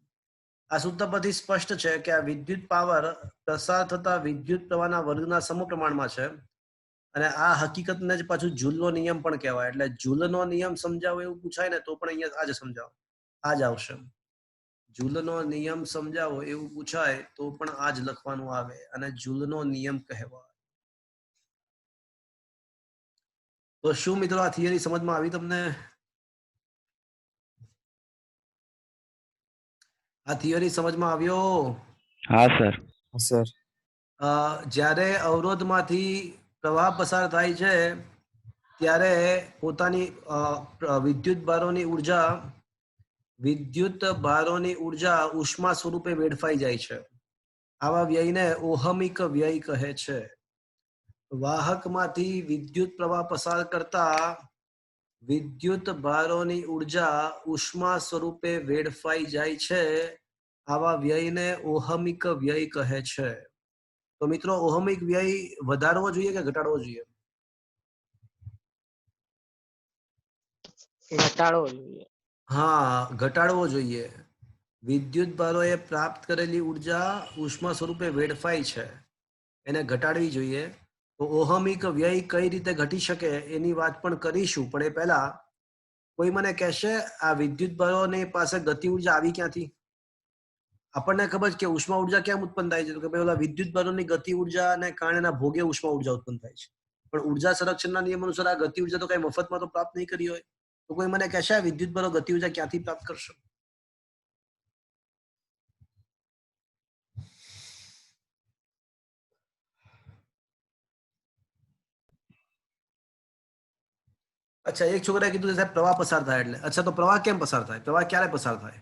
આ સૂત્ર પરથી સ્પષ્ટ છે કે આ વિદ્યુત પાવર પ્રસાર થતા વિદ્યુત પ્રવાહના વર્ગના સમપ્રમાણમાં છે. અને આ હકીકતને જ પાછું જૂલનો નિયમ પણ કહેવાય. એટલે જૂલનો નિયમ સમજાવો એવું પૂછાય ને તો પણ અહીંયા આજ સમજાવો, આજ આવશે. જૂલનો નિયમ સમજાવો એવું પૂછાય તો પણ આજ લખવાનું આવે અને જૂલનો નિયમ કહેવાય. તો શું મિત્રો આ થિયરી સમજમાં આવી તમને? આ થિયરી સમજમાં આવ્યો? હા સર. સર જ્યારે અવરોધમાંથી પ્રવાહ પસાર થાય છે ત્યારે પોતાની વિદ્યુત ભારોની ઉર્જા ઉષ્મા સ્વરૂપે વેડફાઈ જાય છે. આવા વ્યયને ઓહમિક વ્યય કહે છે. વાહકમાંથી વિદ્યુત પ્રવાહ પસાર કરતા વિદ્યુત ભારોની ઉર્જા ઉષ્મા સ્વરૂપે વેડફાઈ જાય છે. આવા વ્યયને ઓહમિક વ્યય કહે છે. તો મિત્રો ઓહમિક વ્યય વધારવો જોઈએ કે ઘટાડવો જોઈએ? ઘટાડવો જોઈએ. હા, ઘટાડવો જોઈએ. વિદ્યુત ભારોએ પ્રાપ્ત કરેલી ઉર્જા ઉષ્મા સ્વરૂપે વેડફાઈ છે, એને ઘટાડવી જોઈએ. તો ઓહમિક વ્યય કઈ રીતે ઘટી શકે એની વાત પણ કરીશું, પણ એ પહેલા કોઈ મને કહેશે આ વિદ્યુત ભારોની પાસે ગતિ ઉર્જા આવી ક્યાંથી? આપણને ખબર છે કે ઉષ્મા ઉર્જા કેમ ઉત્પન્ન થાય છે? તો કે ભાઈ ઓલા વિદ્યુત ભારોની ગતિ ઉર્જાને કારણે ભોગે ઉષ્મા ઉર્જા ઉત્પન્ન થાય છે. પણ ઉર્જા સંરક્ષણના નિયમ અનુસાર આ ગતિ ઉર્જા તો કઈ મફતમાં તો પ્રાપ્ત નહીં કરી હોય. તો કોઈ મને કહેશે આ વિદ્યુત ભારો ગતિ ઉર્જા ક્યાંથી પ્રાપ્ત કરશે? અચ્છા, એક છોકરાએ કીધું સાહેબ પ્રવાહ પસાર થાય એટલે. અચ્છા, તો પ્રવાહ કેમ પસાર થાય? પ્રવાહ ક્યારે પસાર થાય?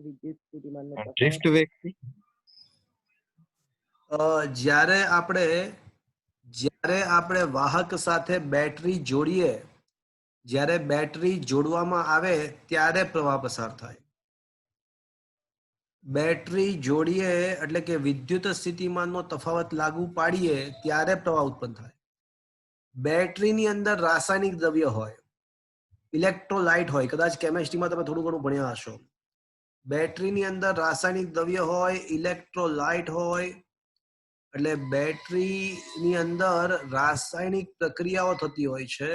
ડ્રિફ્ટ વ્યક્તિ જ્યારે આપણે વાહક સાથે બેટરી જોડીએ, જ્યારે બેટરી જોડવામાં આવે ત્યારે પ્રવાહ પસાર થાય. બેટરી જોડીએ એટલે કે વિદ્યુત સ્થિતિમાનનો તફાવત લાગુ પાડીએ ત્યારે પ્રવાહ ઉત્પન્ન થાય. બેટરીની અંદર રાસાયણિક દ્રવ્ય હોય, ઇલેક્ટ્રોલાઇટ હોય. કદાચ કેમેસ્ટ્રીમાં તમે થોડું ઘણું ભણ્યા હશો. બેટરીની અંદર રાસાયણિક દ્રવ્ય હોય, ઇલેક્ટ્રોલાઇટ હોય એટલે બેટરીની અંદર રાસાયણિક પ્રક્રિયાઓ થતી હોય છે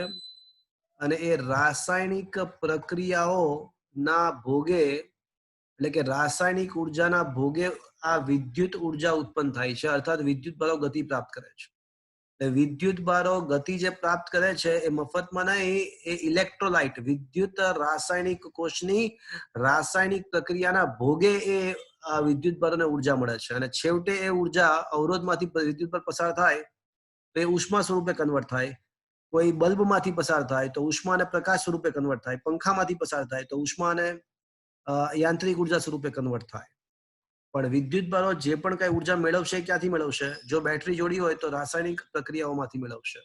અને એ રાસાયણિક પ્રક્રિયાઓના ભોગે એટલે કે રાસાયણિક ઉર્જાના ભોગે આ વિદ્યુત ઉર્જા ઉત્પન્ન થાય છે, અર્થાત વિદ્યુત ભારો ગતિ પ્રાપ્ત કરે છે. વિદ્યુત ભારો ગતિ જે પ્રાપ્ત કરે છે એ મફતમાં નહીં, એ ઇલેક્ટ્રોલાઇટ વિદ્યુત રાસાયણિક કોષની રાસાયણિક પ્રક્રિયાના ભોગે એ વિદ્યુત ભારોને ઉર્જા મળે છે અને છેવટે એ ઉર્જા અવરોધમાંથી વિદ્યુત પર પસાર થાય તો એ ઉષ્મા સ્વરૂપે કન્વર્ટ થાય, કોઈ બલ્બમાંથી પસાર થાય તો ઉષ્મા અને પ્રકાશ સ્વરૂપે કન્વર્ટ થાય, પંખામાંથી પસાર થાય તો ઉષ્મા અને યાંત્રિક ઉર્જા સ્વરૂપે કન્વર્ટ થાય. પણ વિદ્યુત ભારો જે પણ કઈ ઉર્જા મેળવશે ક્યાંથી મેળવશે? જો બેટરી જોડી હોય તો રાસાયણિક પ્રક્રિયાઓમાંથી મેળવશે.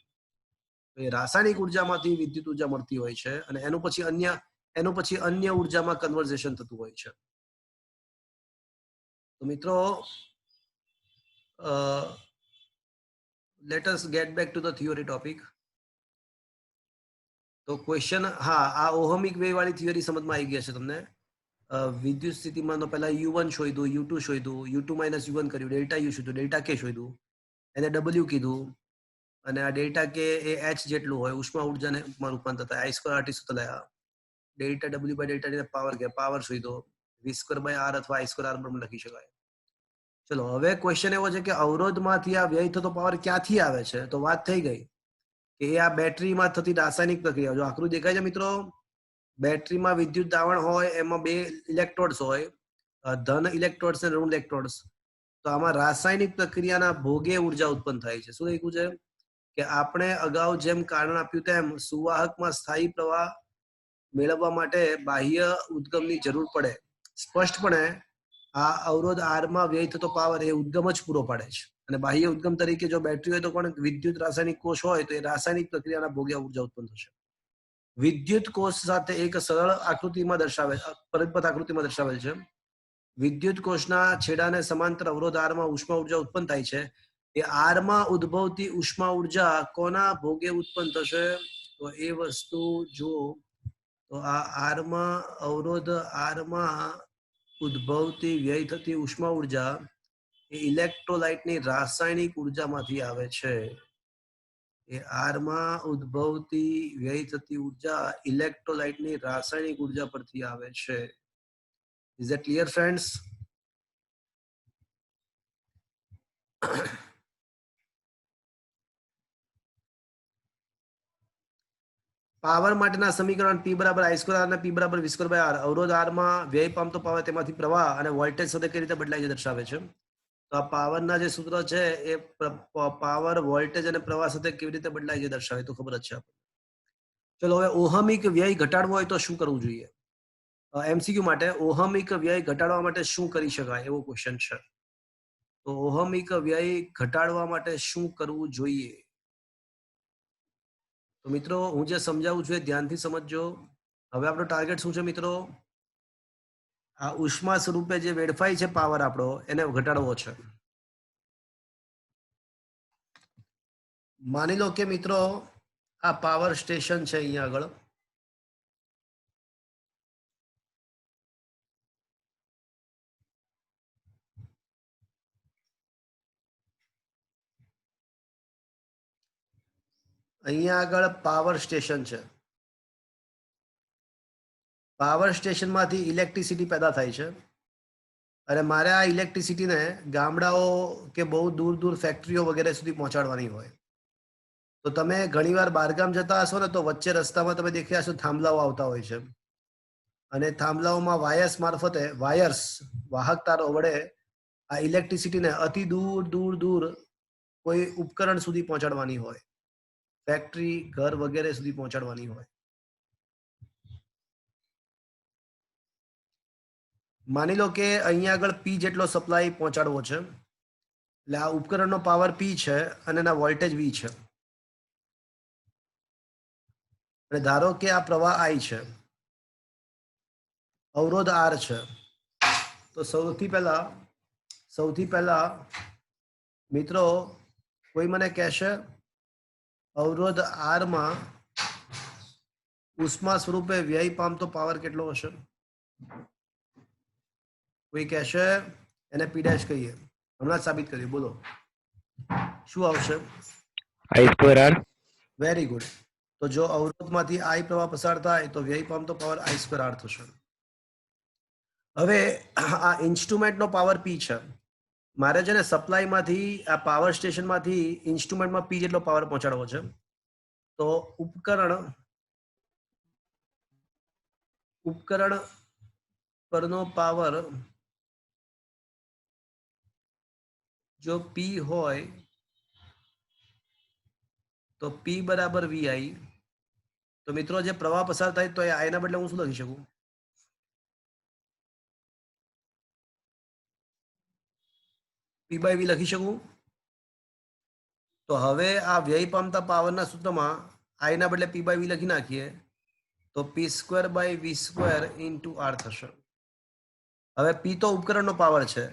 એ રાસાયણિક ઉર્જામાંથી વિદ્યુત ઉર્જા મળતી હોય છે અને એનું પછી અન્ય ઉર્જામાં કન્વર્ઝેશન થતું હોય છે. તો મિત્રો let us get back to the theory topic. તો ક્વેશ્ચન, હા, આ ઓહમિક વેવ વાળી થિયરી સમજમાં આવી ગયા છે તમને. વિદ્યુત સ્થિતિમાન પહેલા U1 શોધ્યું, U2 શોધ્યું, U2 માઇનસ U1 કર્યું, ડેલ્ટા U શોધ્યું, ડેલ્ટા K શોધ્યું, એને W કીધું અને આ ડેલ્ટા K એ H જેટલું હોય, ઉષ્મા ઉર્જાને રૂપાંતર થાય, I2 RT સૂત્ર લાયા, delta W by delta T power કે પાવર શોધ્યો, V2 બાય R અથવા I2 R પણ લખી શકાય. ચલો હવે ક્વેશ્ચન એવો છે કે અવરોધમાંથી આ વ્યય થતો પાવર ક્યાંથી આવે છે? તો વાત થઈ ગઈ કે આ બેટરીમાં થતી રાસાયણિક પ્રક્રિયા. જો આકૃતિ દેખાય છે મિત્રો, બેટરીમાં વિદ્યુત દાવણ હોય, એમાં બે ઇલેક્ટ્રોડ્સ હોય, ધન ઇલેક્ટ્રોડ્સ અને ઋણ ઇલેક્ટ્રોડ્સ. તો આમાં રાસાયણિક પ્રક્રિયાના ભોગે ઉર્જા ઉત્પન્ન થાય છે. શું લખ્યું છે કે આપણે અગાઉ જેમ કારણ આપ્યું તેમ સુવાહકમાં સ્થાયી પ્રવાહ મેળવવા માટે બાહ્ય ઉદ્ગમની જરૂર પડે. સ્પષ્ટપણે આ અવરોધ R માં વ્યય થતો પાવર એ ઉદ્ગમ જ પૂરો પાડે છે અને બાહ્ય ઉદ્ગમ તરીકે જો બેટરી હોય તો પણ વિદ્યુત રાસાયણિક કોષ હોય તો એ રાસાયણિક પ્રક્રિયાના ભોગે ઉર્જા ઉત્પન્ન થશે. વિદ્યુત કોષ સાથે એક સરળ આકૃતિમાં દર્શાવેલ, પરિપથ આકૃતિમાં દર્શાવેલ છે. વિદ્યુત કોષના છેડાને સમાંતર અવરોધ R માં ઉષ્મા ઉર્જા ઉત્પન્ન થાય છે. એ R માં ઉદ્ભવતી ઉષ્મા ઉર્જા કોના ભોગે ઉત્પન્ન થશે? તો એ વસ્તુ જો તો આ R માં અવરોધ R માં ઉદ્ભવતી વ્યય થતી ઉષ્મા ઉર્જા એ ઇલેક્ટ્રોલાઇટની રાસાયણિક ઉર્જામાંથી આવે છે. એ R માં ઉદ્ભવતી વ્યય થતી ઉર્જા ઇલેક્ટ્રોલાઇટની રાસાયણિક ઉર્જા પરથી આવે છે. Is it clear friends? Power માટેના સમીકરણ P બરાબર I2 R અને P બરાબર V2 બાય R. અવરોધ R માં વ્યય પામતો પાવર તેમાંથી પ્રવાહ અને વોલ્ટેજ સાથે કઈ રીતે બદલાય છે દર્શાવે છે. તો આ પાવરના જે સૂત્ર છે એ પાવર, વોલ્ટેજ અને પ્રવાહ સાથે કેવી રીતે બદલાય છે દર્શાવે તો ખબર જ છે આપણને. ચલો હવે ઓહમિક વ્યય ઘટાડવો હોય તો શું કરવું જોઈએ? MCQ માટે ઓહમિક વ્યય ઘટાડવા માટે શું કરી શકાય એવો ક્વેશ્ચન છે. તો ઓહમિક વ્યય ઘટાડવા માટે શું કરવું જોઈએ? તો મિત્રો હું જે સમજાવું છું એ ધ્યાનથી સમજજો. હવે આપણો ટાર્ગેટ શું છે મિત્રો? આ ઉષ્મા સ્વરૂપે જે વેડફાય છે પાવર આપણો, એને ઘટાડવો છે. માની લો કે મિત્રો આ પાવર સ્ટેશન છે અહીંયા આગળ, અહીંયા આગળ પાવર સ્ટેશન છે. પાવર સ્ટેશનમાંથી ઇલેક્ટ્રિસિટી પેદા થાય છે અને મારે આ ઇલેક્ટ્રિસિટીને ગામડાઓ કે બહુ દૂર દૂર ફેક્ટરીઓ વગેરે સુધી પહોંચાડવાની હોય. તો તમે ઘણીવાર બહારગામ જતા હશો ને તો વચ્ચે રસ્તામાં તમે દેખ્યા હશો થાંભલાઓ આવતા હોય છે અને થાંભલાઓમાં વાયર્સ મારફતે, વાયર્સ વાહક તારો વડે આ ઇલેક્ટ્રિસિટીને અતિ દૂર દૂર દૂર કોઈ ઉપકરણ સુધી પહોંચાડવાની હોય, ફેક્ટરી, ઘર વગેરે સુધી પહોંચાડવાની હોય. માની લો કે અહીંયા આગળ P જેટલો સપ્લાય પહોંચાડવો છે, એટલે આ ઉપકરણનો પાવર P છે અને એના વોલ્ટેજ V છે. અને ધારો કે આ પ્રવાહ I છે, અવરોધ R છે. તો સૌથી પહેલા મિત્રો કોઈ મને કહેશે અવરોધ R માં ઉષ્મા સ્વરૂપે વ્યય પામતો પાવર કેટલો હશે? કોઈ કહેશે? એને P' કહીએ, હમણાં જ સાબિત કરીએ, બોલો. શું આવશે? I square R. Very good. તો જો અવરોધમાંથી I પ્રવાહ પસાર થાય તો વ્યય પામતો પાવર I²R થશે. હવે આ ઇન્સ્ટ્રુમેન્ટનો પાવર P છે. મારે છે ને સપ્લાયમાંથી આ પાવર સ્ટેશનમાંથી ઇન્સ્ટ્રુમેન્ટમાં P જેટલો પાવર પહોંચાડવો છે. તો ઉપકરણ પરનો પાવર જો P હોય તો P બરાબર VI. તો મિત્રો જે પ્રવાહ પસાર થાય તો I ના બદલે હું શું લખી શકું? P/V લખી શકું. તો હવે આ વ્યય પામતા પાવરના સૂત્રમાં I ના બદલે P/V લખી નાખીએ તો P²/V² × R થશે. હવે P તો ઉપકરણનો પાવર છે.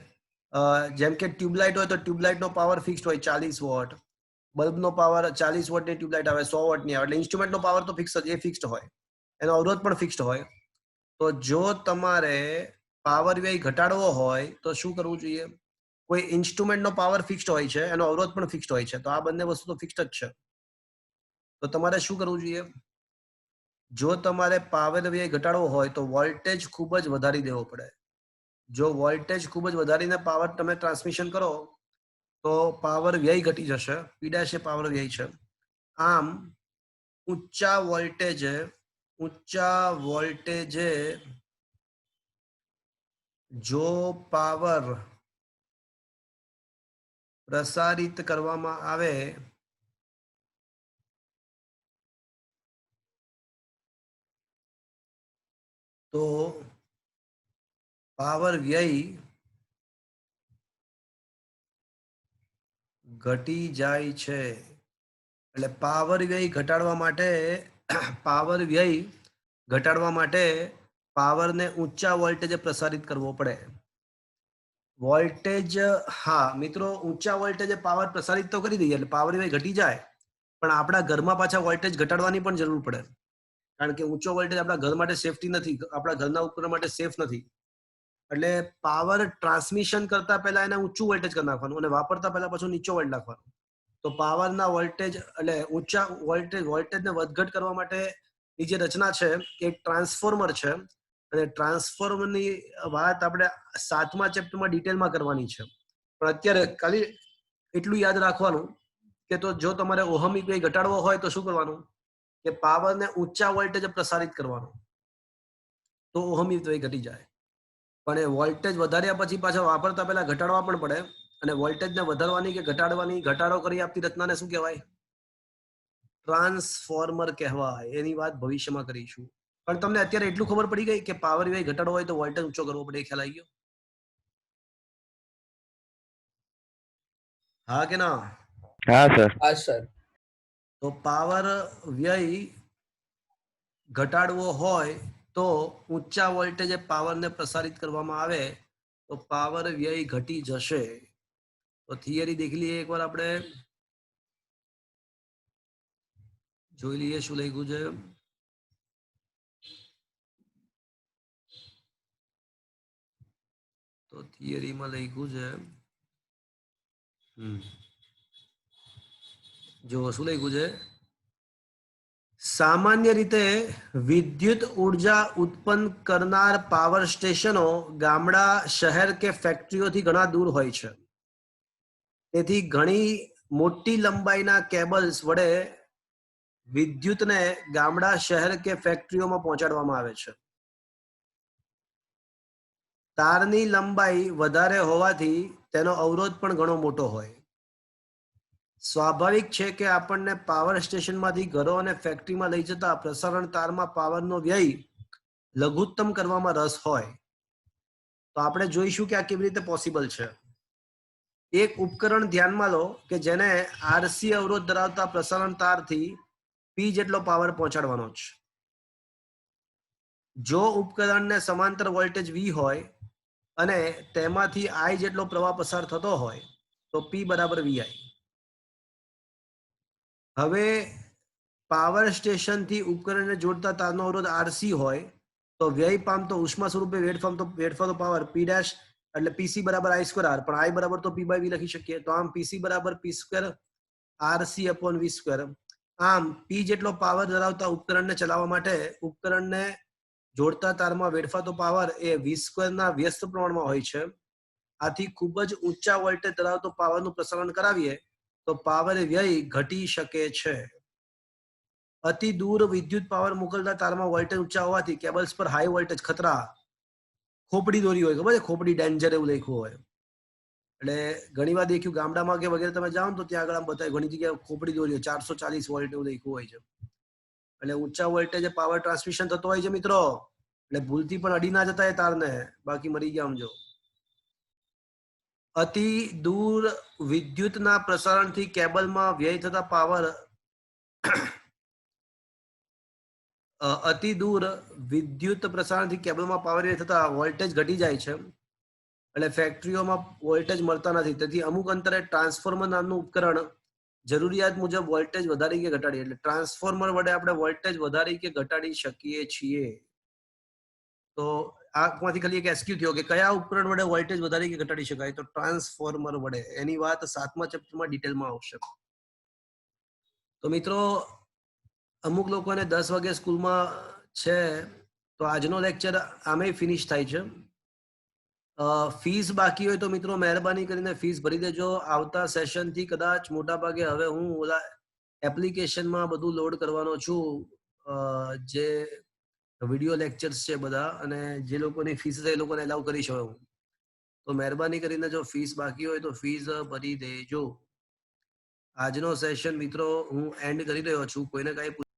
જેમ કે ટ્યુબલાઇટ હોય તો ટ્યુબલાઇટનો પાવર ફિક્સ્ડ હોય 40 વોટ. બલ્બનો પાવર 40 વોટની ટ્યુબલાઇટ આવે 100 વોટની આવે. એટલે ઇન્સ્ટ્રુમેન્ટનો પાવર તો ફિક્સ જ, એ ફિક્સ્ડ હોય. એનો અવરોધ પણ ફિક્સ્ડ હોય. તો જો તમારે પાવર વ્યય ઘટાડવો હોય તો શું કરવું જોઈએ? કોઈ ઇન્સ્ટ્રુમેન્ટનો પાવર ફિક્સ્ડ હોય છે, એનો અવરોધ પણ ફિક્સ્ડ હોય છે. તો આ બંને વસ્તુ તો ફિક્સ્ડ જ છે. તો તમારે શું કરવું જોઈએ? જો તમારે પાવર વ્યય ઘટાડવો હોય તો વોલ્ટેજ ખૂબ જ વધારી દેવો પડે. જો વોલ્ટેજ ખૂબ જ વધારીને પાવર તમે ટ્રાન્સમિશન કરો તો પાવર વ્યય ઘટી જશે. P' એ પાવર વ્યય છે. આમ ઊંચા વોલ્ટેજે જો પાવર પ્રસારિત કરવામાં આવે તો પાવર વ્યય ઘટી જાય છે. એટલે પાવર વ્યય ઘટાડવા માટે પાવરને ઊંચા વોલ્ટેજે પ્રસારિત કરવો પડે. વોલ્ટેજ, હા મિત્રો, ઊંચા વોલ્ટેજે પાવર પ્રસારિત તો કરી દઈએ એટલે પાવર વ્યય ઘટી જાય. પણ આપણા ઘરમાં પાછા વોલ્ટેજ ઘટાડવાની પણ જરૂર પડે. કારણ કે ઊંચો વોલ્ટેજ આપણા ઘર માટે સેફટી નથી, આપણા ઘરના ઉપકરણ માટે સેફ નથી. એટલે પાવર ટ્રાન્સમિશન કરતા પહેલા એને ઊંચું વોલ્ટેજ કરી નાખવાનું અને વાપરતા પહેલા પાછું નીચો વોલ્ટેજ નાખવાનો. તો પાવરના વોલ્ટેજ એટલે ઊંચા વોલ્ટેજને વધઘટ કરવા માટેની જે રચના છે એ ટ્રાન્સફોર્મર છે. અને ટ્રાન્સફોર્મરની વાત આપણે 7મા ચેપ્ટરમાં ડિટેલમાં કરવાની છે. પણ અત્યારે ખાલી એટલું યાદ રાખવાનું કે તો જો તમારે ઓહમિક વ્યય ઘટાડવો હોય તો શું કરવાનું? કે પાવરને ઊંચા વોલ્ટેજે પ્રસારિત કરવાનો. તો ઓહમિક વ્યય ઘટી જાય. પણ એ વોલ્ટેજ વધાર્યા પછી પાછા વાપરતા પહેલા ઘટાડવા પણ પડે. અને વોલ્ટેજને વધારવાની કે ઘટાડવાની ઘટાડો કરી આપતી રચનાને શું કહેવાય? ટ્રાન્સફોર્મર કહેવાય. એની વાત ભવિષ્યમાં કરીશું. પણ તમને અત્યારે એટલું ખબર પડી ગઈ કે પાવર વ્યય ઘટાડવો હોય તો વોલ્ટેજ ઊંચો કરવો પડે. ખ્યાલ આવી ગયો? હા કે ના? हाँ सर. હા સર. તો પાવર વ્યય ઘટાડવો હોય તો ઊંચા વોલ્ટેજે પાવરને પ્રસારિત કરવામાં આવે તો પાવર વ્યય ઘટી જશે. તો થિયરી દેખી લઈએ એકવાર આપણે. જોઈ લઈએ શું લખ્યું છે. તો થિયરીમાં લખ્યું છે, જો શું લખ્યું છે, સામાન્ય રીતે વિદ્યુત ઉર્જા ઉત્પન્ન કરનાર પાવર સ્ટેશનો ગામડા, શહેર કે ફેક્ટરીઓથી ઘણા દૂર હોય છે. તેથી ઘણી મોટી લંબાઈના કેબલ્સ વડે વિદ્યુતને ગામડા, શહેર કે ફેક્ટરીઓમાં પહોંચાડવામાં આવે છે. તારની લંબાઈ વધારે હોવાથી તેનો અવરોધ પણ ઘણો મોટો હોય. સ્વાભાવિક છે કે આપણને પાવર સ્ટેશનમાંથી ઘરો અને ફેક્ટરીમાં લઈ જતા પ્રસારણ તારમાં પાવરનો વ્યય લઘુત્તમ કરવામાં રસ હોય. તો આપણે જોઈશું કે આ કેવી રીતે પોસિબલ છે. એક ઉપકરણ ધ્યાનમાં લો કે જેને આરસી અવરોધ ધરાવતા પ્રસારણ તારથી P જેટલો પાવર પહોંચાડવાનો છે. જો ઉપકરણને સમાંતર વોલ્ટેજ V હોય અને તેમાંથી I જેટલો પ્રવાહ પસાર થતો હોય તો P બરાબર VI. હવે પાવર સ્ટેશનથી ઉપકરણને જોડતા તારનો અવરોધ RC હોય તો વ્યય પામતો ઉષ્મા સ્વરૂપે વેડફાતો પાવર P' એટલે પીસી બરાબર આઈ સ્ક્વેર આર, પણ આઈ બરાબર તો પી બાય વી લખી શકીએ. તો આમ પીસી બરાબર પી સ્ક્વેર આરસી અપોન વી સ્ક્વેર. આમ પી જેટલો પાવર ધરાવતા ઉપકરણને ચલાવવા માટે ઉપકરણને જોડતા તારમાં વેડફાતો પાવર એ વી સ્ક્વેર ના વ્યસ્ત પ્રમાણમાં હોય છે. આથી ખૂબ જ ઊંચા વોલ્ટેજ ધરાવતો પાવરનું પ્રસારણ કરાવીએ તો પાવર વ્યય ઘટી શકે છે. અતિ દૂર વિદ્યુત પાવર મોકલતા તારમાં વોલ્ટેજ ઊંચા હોવાથી કેબલ્સ પર હાઈ વોલ્ટેજ ખતરા ખોપડી દોરી હોય, ખબર છે ખોપડી ડેન્જર એવું લખ્યું હોય. એટલે ઘણી વાર દેખ્યું ગામડામાં કે વગેરે તમે જાઓ ને તો ત્યાં આગળ આમ બતાવે ઘણી જગ્યાએ ખોપડી દોરી હોય 440 વોલ્ટ એવું લખ્યું હોય છે. એટલે ઊંચા વોલ્ટેજે પાવર ટ્રાન્સમિશન થતો હોય છે મિત્રો. એટલે ભૂલથી પણ અડી ના જતા એ તારને, બાકી મરી ગયા સમજો. અતિ દૂર વિદ્યુતના પ્રસારણથી કેબલમાં વ્યય થતા પાવર અતિ દૂર વિદ્યુત પ્રસારણથી કેબલમાં પાવર વ્યય થતા વોલ્ટેજ ઘટી જાય છે. એટલે ફેક્ટરીઓમાં વોલ્ટેજ મળતા નથી. તેથી અમુક અંતરે ટ્રાન્સફોર્મર નામનું ઉપકરણ જરૂરિયાત મુજબ વોલ્ટેજ વધારી કે ઘટાડી, એટલે ટ્રાન્સફોર્મર વડે આપણે વોલ્ટેજ વધારી કે ઘટાડી શકીએ છીએ. તો આમાંથી ખાલી એક એસક્યુ થયો કે કયા ઉપકરણ વડે વોલ્ટેજ વધારી કે ઘટાડી શકાય, તો ટ્રાન્સફોર્મર વડે. એની વાત 7મા ચેપ્ટરમાં ડિટેલમાં આવશે. તો મિત્રો અમુક લોકોને 10 વાગે સ્કૂલમાં છે તો આજનો લેક્ચર આમે ફિનિશ થાય છે. ફીસ બાકી હોય તો મિત્રો મહેરબાની કરીને ફીસ ભરી દેજો. આવતા સેશનથી કદાચ મોટા ભાગે હવે હું ઓલા એપ્લિકેશનમાં બધું લોડ કરવાનો છું, જે વિડીયો લેક્ચર્સ છે બધા, અને જે લોકોની ફીસ છે એ લોકોને એલાઉ કરીશ હવે હું. તો મહેરબાની કરીને જો ફીસ બાકી હોય તો ફીસ ભરી દેજો. આજનો સેશન મિત્રો હું એન્ડ કરી રહ્યો છું. કોઈને કાંઈ